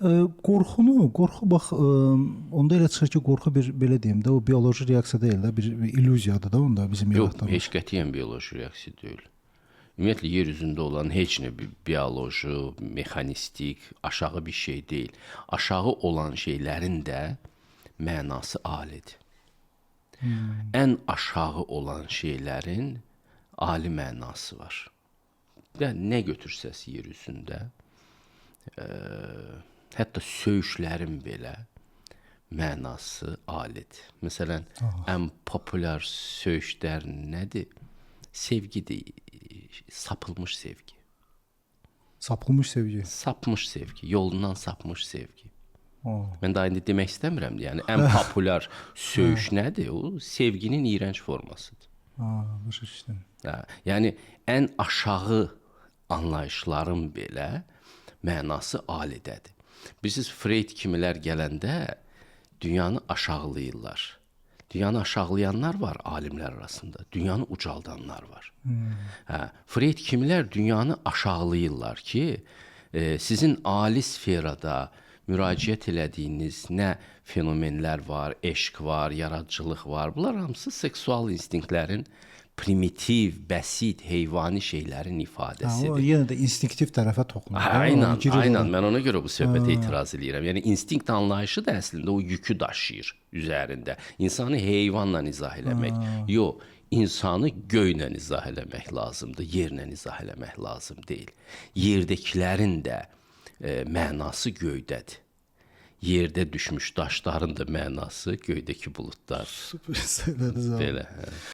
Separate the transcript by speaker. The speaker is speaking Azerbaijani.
Speaker 1: Qorxu bax, onda elə çıxır ki, qorxu bir belə deyim də, o bioloji reaksiya deyil də, bir illüziyadır da onda bizim
Speaker 2: Yox,
Speaker 1: yaratdığımız.
Speaker 2: heç qətiyyən bioloji reaksiya deyil. Ümumiyyətlə, yer üzündə olan heç nə bioloji, mexanistik, aşağı bir şey deyil. Aşağı olan şeylərin də mənası alidir. Ən aşağı olan şeylərin ali mənası var. Və nə götürsəz yer üzündə, hətta söyüşlərin belə mənası alidir. Məsələn, ən populyar söyüşlər nədir? Sevgidir, sapılmış sevgi.
Speaker 1: Sapılmış sevgi.
Speaker 2: Sapmış sevgi, yolundan sapmış sevgi.
Speaker 1: Oh.
Speaker 2: Mən daha indi demək istəmirəm. Yəni, ən populyar söyüş nədir? O, sevginin iyrənc formasıdır.
Speaker 1: Başa düşdüm.
Speaker 2: Yəni, ən aşağı anlayışların belə mənası alidədir. Bilirsiniz, Freud kimilər gələndə dünyanı aşağılayırlar. Dünyanı aşağılayanlar var alimlər arasında. Dünyanı ucaldanlar var. Freud kimilər dünyanı aşağılayırlar ki, sizin ali sferada müraciət elədiyiniz nə fenomenlər var, eşq var, yaradıcılıq var. Bunlar hamısı seksual instinktlərin primitiv, bəsit, heyvani şeylərin
Speaker 1: O
Speaker 2: ifadəsidir.
Speaker 1: yenə də instinktiv tərəfə toxunur.
Speaker 2: Aynen. Mən ona görə bu söhbətə etiraz edirəm. Yəni, instinkt anlayışı da əslində o yükü daşıyır üzərində. İnsanı heyvanla izah eləmək, yox, insanı göylə izah eləmək lazımdır, yerlə izah eləmək lazım deyil. Yerdəkilərin də mənası göydədir. Yerdə düşmüş daşların da mənası göydəki buludlar.
Speaker 1: Super söylədiniz abi.
Speaker 2: Belə.